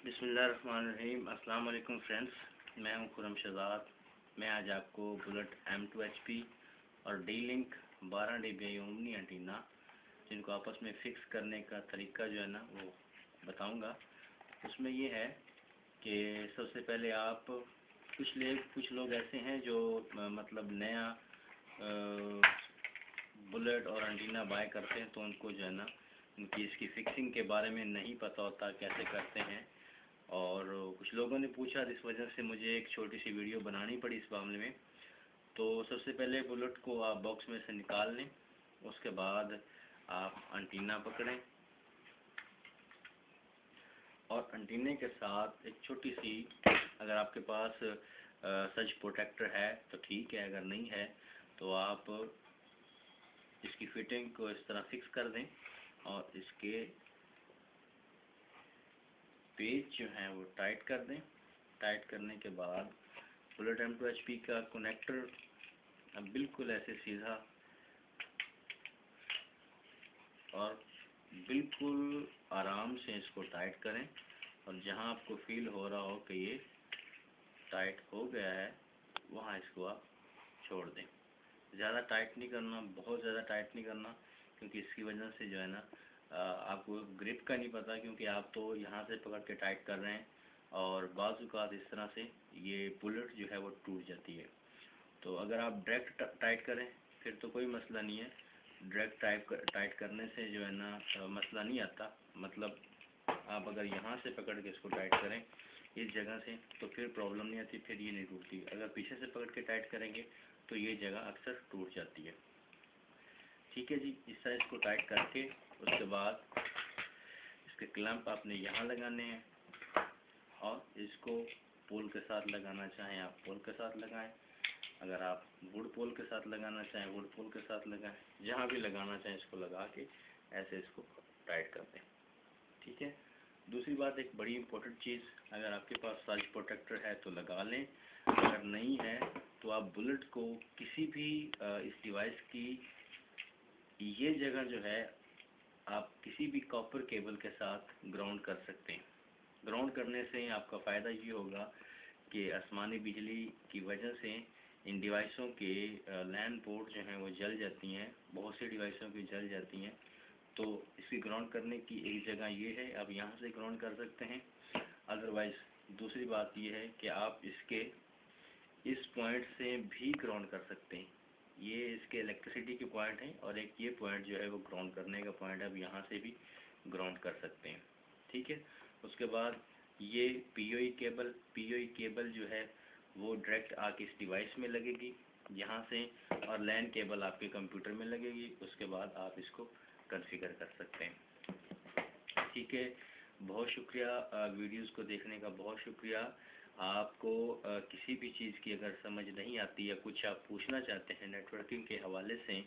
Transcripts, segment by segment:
बिस्मिल्लाहिर्रहमानिर्रहीम। अस्सलाम वालेकुम फ्रेंड्स, मैं हूं खुरम शहजाद। मैं आज आपको बुलेट M2HP और D-Link 12 dBi ओमनी एंटीना जिनको आपस में फ़िक्स करने का तरीका जो है ना वो बताऊंगा। उसमें ये है कि सबसे पहले आप कुछ लोग ऐसे हैं जो मतलब नया बुलेट और एंटीना बाय करते हैं, तो उनको जो है ना उनकी इसकी फ़िक्सिंग के बारे में नहीं पता होता कैसे करते हैं। और कुछ लोगों ने पूछा, इस वजह से मुझे एक छोटी सी वीडियो बनानी पड़ी इस मामले में। तो सबसे पहले बुलेट को आप बॉक्स में से निकाल लें, उसके बाद आप एंटीना पकड़ें और एंटीने के साथ एक छोटी सी, अगर आपके पास सच प्रोटेक्टर है तो ठीक है, अगर नहीं है तो आप इसकी फिटिंग को इस तरह फिक्स कर दें और इसके पेच जो हैं वो टाइट कर दें। टाइट करने के बाद बुलेट M2HP का कनेक्टर अब बिल्कुल ऐसे सीधा और बिल्कुल आराम से इसको टाइट करें, और जहां आपको फील हो रहा हो कि ये टाइट हो गया है वहां इसको आप छोड़ दें। ज़्यादा टाइट नहीं करना, बहुत ज़्यादा टाइट नहीं करना, क्योंकि इसकी वजह से जो है ना आपको ग्रिप का नहीं पता, क्योंकि आप तो यहाँ से पकड़ के टाइट कर रहे हैं और बाज़-औक़ात इस तरह से ये बुलेट जो है वो टूट जाती है। तो अगर आप डायरेक्ट टाइट करें फिर तो कोई मसला नहीं है। डायरेक्ट टाइट करने से जो है ना मसला नहीं आता। मतलब आप अगर यहाँ से पकड़ के इसको टाइट करें इस जगह से तो फिर प्रॉब्लम नहीं आती, फिर ये नहीं टूटती। अगर पीछे से पकड़ के टाइट करेंगे तो ये जगह अक्सर टूट जाती है। ठीक है जी, इस तरह इसको टाइट करके उसके बाद इसके क्लैंप आपने यहाँ लगाने हैं और इसको पोल के साथ लगाना चाहें आप पोल के साथ लगाएं, अगर आप वुड पोल के साथ लगाना चाहें वुड पोल के साथ लगाएं, जहाँ भी लगाना चाहें इसको लगा के ऐसे इसको टाइट कर दें। ठीक है। दूसरी बात, एक बड़ी इम्पोर्टेंट चीज़, अगर आपके पास सर्ज प्रोटेक्टर है तो लगा लें, अगर नहीं है तो आप बुलेट को किसी भी इस डिवाइस की ये जगह जो है आप किसी भी कॉपर केबल के साथ ग्राउंड कर सकते हैं। ग्राउंड करने से आपका फ़ायदा ये होगा कि आसमानी बिजली की वजह से इन डिवाइसों के लैन पोर्ट जो हैं वो जल जाती हैं, बहुत सी डिवाइसों की जल जाती हैं। तो इसकी ग्राउंड करने की एक जगह ये है, आप यहाँ से ग्राउंड कर सकते हैं। अदरवाइज़ दूसरी बात ये है कि आप इसके इस पॉइंट से भी ग्राउंड कर सकते हैं। ये इसके इलेक्ट्रिसिटी के पॉइंट हैं और एक ये पॉइंट जो है वो ग्राउंड करने का पॉइंट है, आप यहाँ से भी ग्राउंड कर सकते हैं। ठीक है। उसके बाद ये पीओई केबल जो है वो डायरेक्ट आके इस डिवाइस में लगेगी यहाँ से, और लैन केबल आपके कंप्यूटर में लगेगी। उसके बाद आप इसको कॉन्फ़िगर कर सकते हैं। ठीक है। बहुत शुक्रिया, वीडियोस को देखने का बहुत शुक्रिया। आपको किसी भी चीज़ की अगर समझ नहीं आती या कुछ आप पूछना चाहते हैं नेटवर्किंग के हवाले से,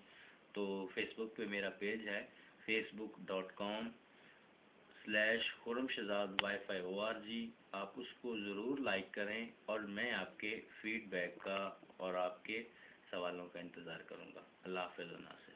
तो फेसबुक पे मेरा पेज है facebook.com/khurramshahzad-wi-fi.org। आप उसको ज़रूर लाइक करें और मैं आपके फीडबैक का और आपके सवालों का इंतज़ार करूँगा। अल्लाह हाफ़िज़।